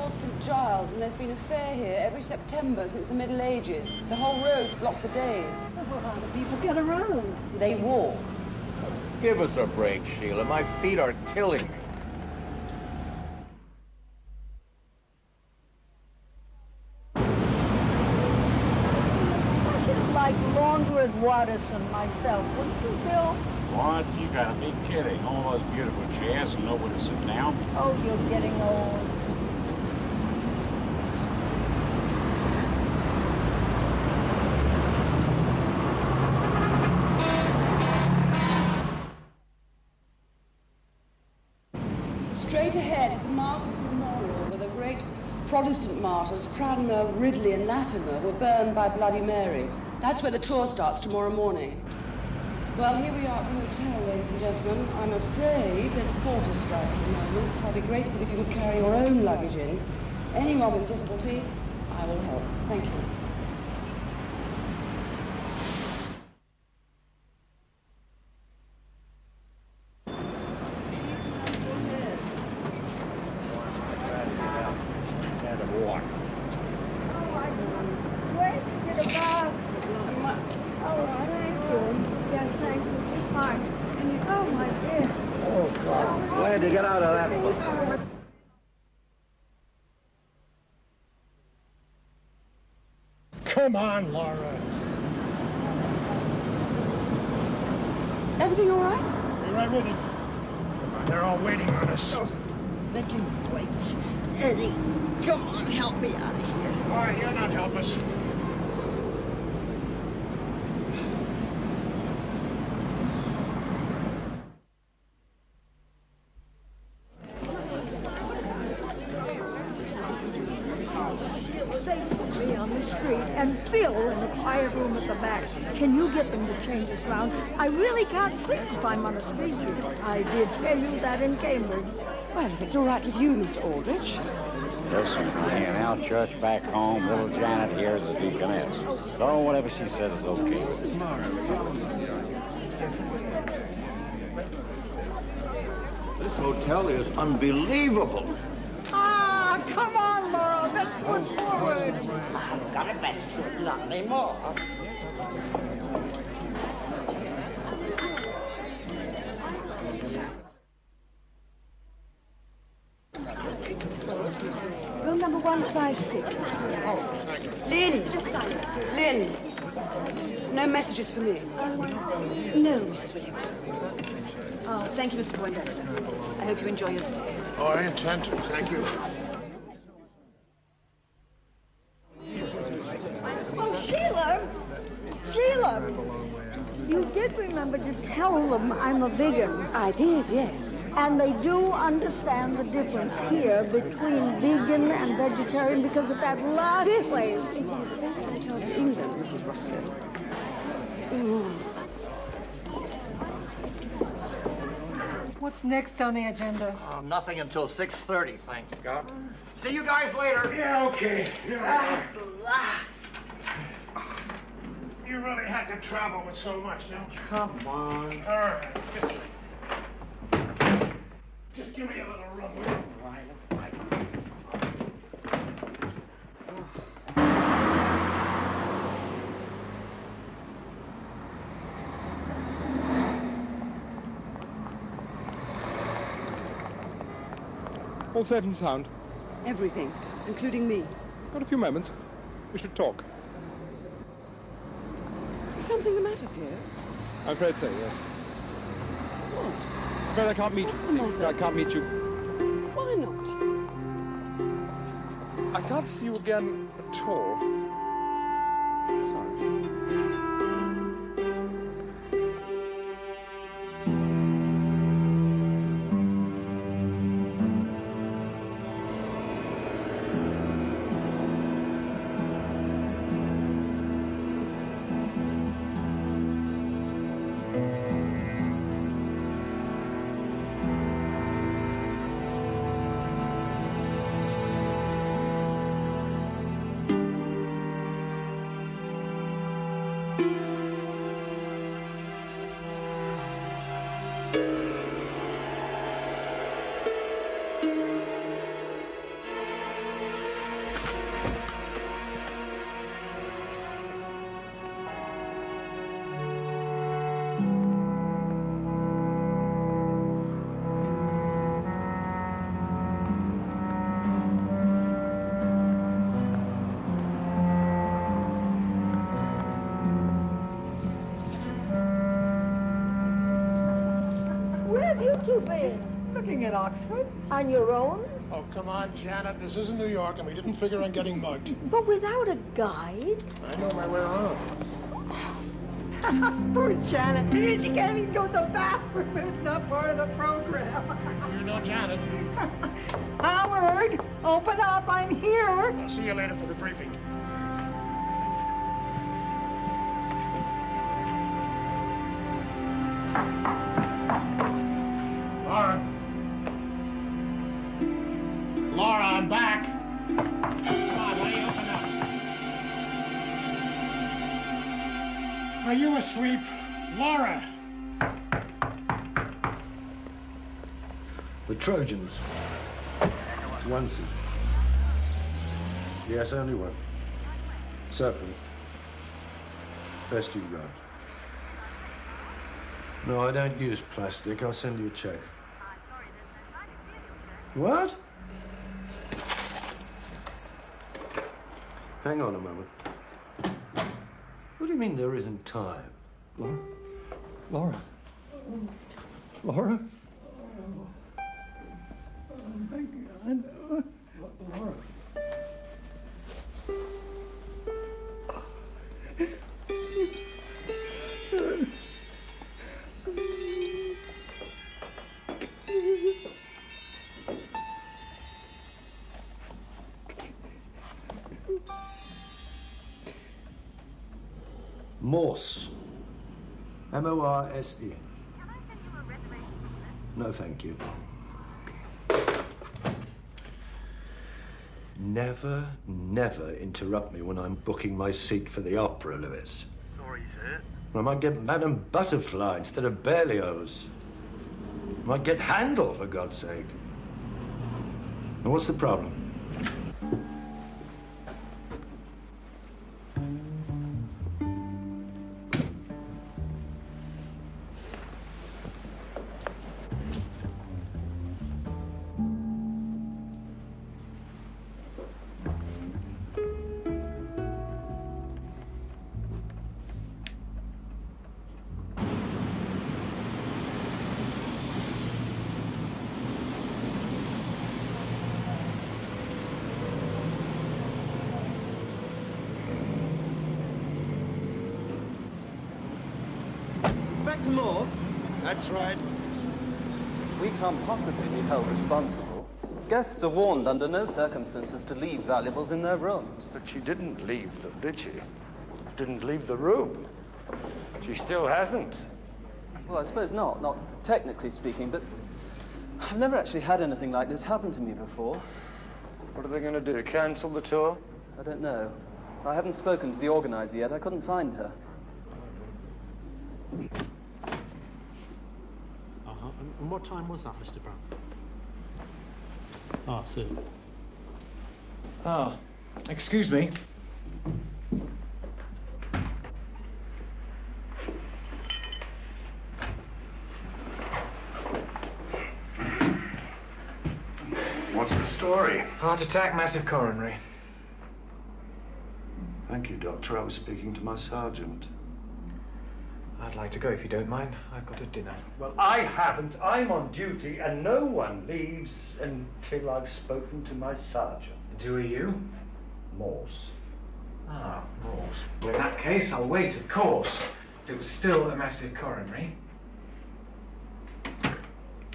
called St. Giles, and there's been a fair here every September since the Middle Ages. The whole road's blocked for days. Well, how do people get around? They walk. Give us a break, Sheila. My feet are killing me. I should like longer at Watterson myself, wouldn't you, Bill? What? You gotta be kidding. All those beautiful chairs and nowhere to sit down. Oh, you're getting old. Straight ahead is the Martyrs' Memorial, where the great Protestant martyrs, Cranmer, Ridley and Latimer, were burned by Bloody Mary. That's where the tour starts tomorrow morning. Well, here we are at the hotel, ladies and gentlemen. I'm afraid there's a porter strike at the moment, so I'd be grateful if you would carry your own luggage in. Anyone with difficulty, I will help. Thank you. Glad to get out of that boat. Come on, Laura. Everything all right? Be right with you. They're all waiting on us. Oh, they can wait. Eddie, come on, help me out of here. Why, you're not help us. They put me on the street and Phil in the quiet room at the back. Can you get them to change us round? I really can't sleep if I'm on the street here. I did tell you that in Cambridge. Well, if it's all right with you, Mr. Aldrich. Listen, honey, in our church back home, little Janet here is the deaconess. So whatever she says is okay. This hotel is unbelievable. Ah, come on, Laura. Let's put forward. I've got a best foot, nothing more. Room number 156. Oh. Lynn! Lynn! No messages for me? No. Mrs. Williams. Oh, thank you, Mr. Poindexter. I hope you enjoy your stay. Oh, I intend to. Thank you. Oh, Sheila! Sheila! You did remember to tell them I'm a vegan. I did, yes. And they do understand the difference here between vegan and vegetarian because of that last place. This is one of the best hotels in England, Mrs. Roscoe. Ooh. What's next on the agenda? Nothing until 6:30, thank God. See you guys later. Yeah, okay. At last. You really had to travel with so much, don't you? Come on. All right. Just give me a little rub. Will you? All safe and sound? Everything, including me. Got a few moments. We should talk. Is something the matter, Pierre? I'm afraid so, yes. What? I'm afraid I can't meet you What's this the evening. matter? I can't meet you. Why not? I can't see you again at all. Sorry. have you two been? Looking at Oxford. On your own? Oh, come on, Janet. This isn't New York, and we didn't figure on getting mugged. But without a guide? I know my way around. Poor Janet. She can't even go to the bathroom. It's not part of the program. You know Janet. Howard, open up. I'm here. I'll see you later for the briefing. Laura. Laura, I'm back. Come on, lady, open up. Are you asleep? Laura! The Trojans. Onesie. Yes, only one. Serpent. Best you've got. No, I don't use plastic. I'll send you a check. What? Hang on a moment. What do you mean there isn't time? Laura? Laura? Laura? Oh, my God. Laura? Morse. M-O-R-S-E. Can I send you a reservation for this? No, thank you. Never, never interrupt me when I'm booking my seat for the opera, Lewis. Sorry, sir. I might get Madame Butterfly instead of Berlioz. I might get Handel, for God's sake. And what's the problem? Inspector Morse? That's right. We can't possibly be held responsible. Guests are warned under no circumstances to leave valuables in their rooms. But she didn't leave them, did she? Didn't leave the room. She still hasn't. Well, I suppose not technically speaking, but I've never actually had anything like this happen to me before. What are they going to do, cancel the tour? I don't know. I haven't spoken to the organizer yet. I couldn't find her. And what time was that, Mr. Brown? Ah, sir. Ah, excuse me. What's the story? Heart attack, massive coronary. Thank you, Doctor. I was speaking to my sergeant. I'd like to go if you don't mind. I've got a dinner. Well, I haven't. I'm on duty, and no one leaves until I've spoken to my sergeant. And who are you? Morse. Ah, Morse. Well, in that case, I'll wait, of course. If it was still a massive coronary.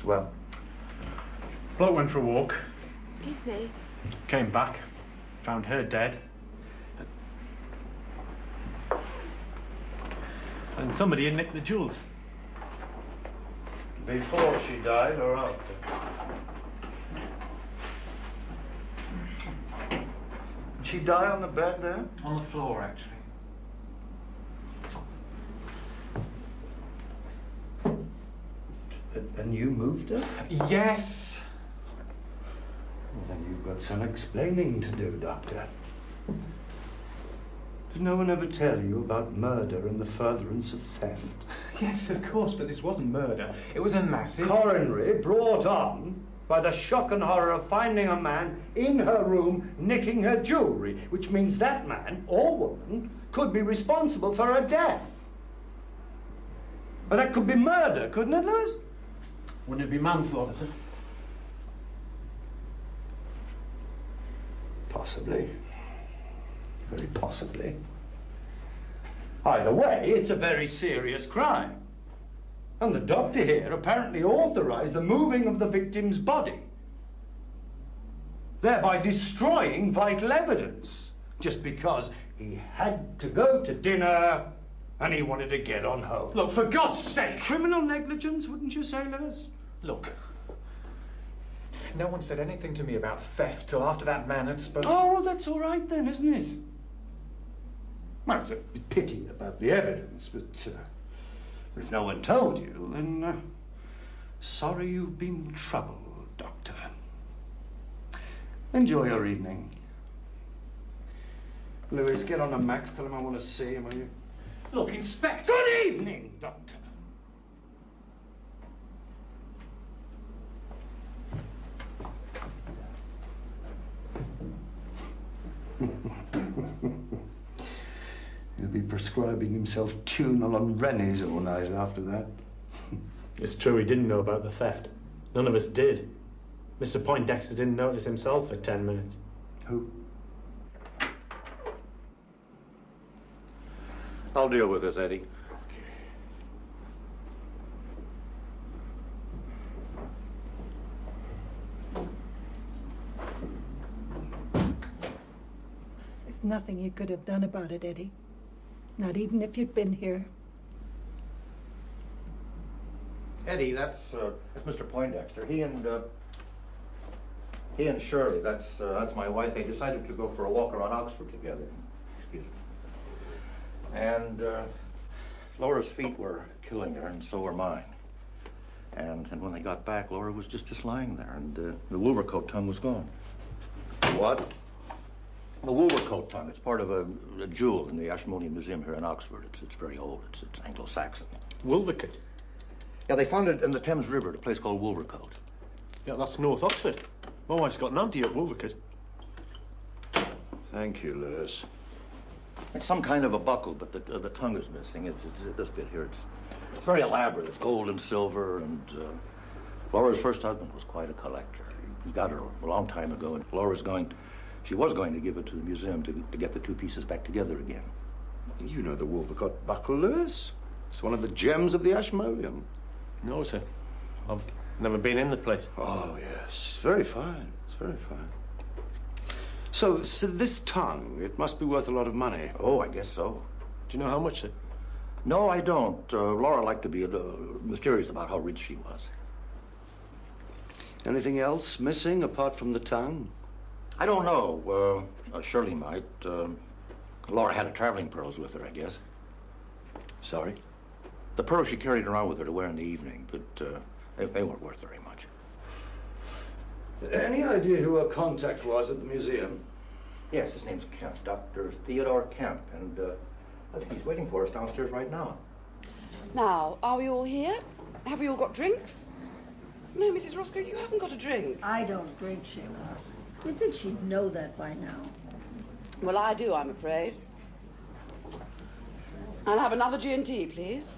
Well? Bloke went for a walk. Excuse me. Came back. Found her dead. And somebody had nicked the jewels. Before she died or after? Did she die on the bed there? On the floor, actually. And you moved her? Yes. Well, then you've got some explaining to do, Doctor. Did no one ever tell you about murder and the furtherance of theft? Yes, of course, but this wasn't murder. It was a massive... Coronary brought on by the shock and horror of finding a man in her room nicking her jewelry, which means that man, or woman, could be responsible for her death. And that could be murder, couldn't it, Lewis? Wouldn't it be manslaughter, sir? Possibly. Very possibly. Either way, it's a very serious crime. And the doctor here apparently authorized the moving of the victim's body, thereby destroying vital evidence, just because he had to go to dinner and he wanted to get on home. Look, for God's sake! Criminal negligence, wouldn't you say, Lewis? Look, no one said anything to me about theft till after that man had spoken. Oh, well, that's all right then, isn't it? Well, it's a pity about the evidence, but if no one told you, then sorry you've been troubled, Doctor. Enjoy your evening. Lewis, get on to Max. Tell him I want to see him, will you? Look, Inspector! Good evening, Doctor. He'll be prescribing himself Tunel and Rennies all night after that. It's true he didn't know about the theft. None of us did. Mr. Poindexter didn't notice himself for 10 minutes. Who? I'll deal with this, Eddie. There's nothing you could have done about it, Eddie. Not even if you'd been here. Eddie, that's Mr. Poindexter. He and Shirley, that's my wife. They decided to go for a walk around Oxford together. Excuse me. And Laura's feet were killing her, and so were mine. And when they got back, Laura was just lying there, and the Wolvercote tongue was gone. What? The Wolvercote tongue. It's part of a jewel in the Ashmolean Museum here in Oxford. It's very old. It's Anglo-Saxon. Wolvercote? Yeah, they found it in the Thames River at a place called Wolvercote. Yeah, that's North Oxford. My wife's got an auntie at Wolvercote. Thank you, Lewis. It's some kind of a buckle, but the tongue is missing. It's this bit here. It's very elaborate. It's gold and silver, and Laura's first husband was quite a collector. He got her a long time ago, and she was going to give it to the museum to get the two pieces back together again. You know the Wolvercote buckle, Lewis. It's one of the gems of the Ashmolean. No, sir. I've never been in the place. Oh, yes. It's very fine. It's very fine. So this tongue, it must be worth a lot of money. Oh, I guess so. Do you know how much, sir? No, I don't. Laura liked to be mysterious about how rich she was. Anything else missing apart from the tongue? I don't know. Shirley might. Laura had her traveling pearls with her, I guess. Sorry? The pearls she carried around with her to wear in the evening, but they weren't worth very much. Any idea who her contact was at the museum? Yes, his name's Kemp, Dr. Theodore Kemp, and I think he's waiting for us downstairs right now. Now, are we all here? Have we all got drinks? No, Mrs. Roscoe, you haven't got a drink. I don't drink, Sheila. You'd think she'd know that by now. Well, I do, I'm afraid. I'll have another G&T, please.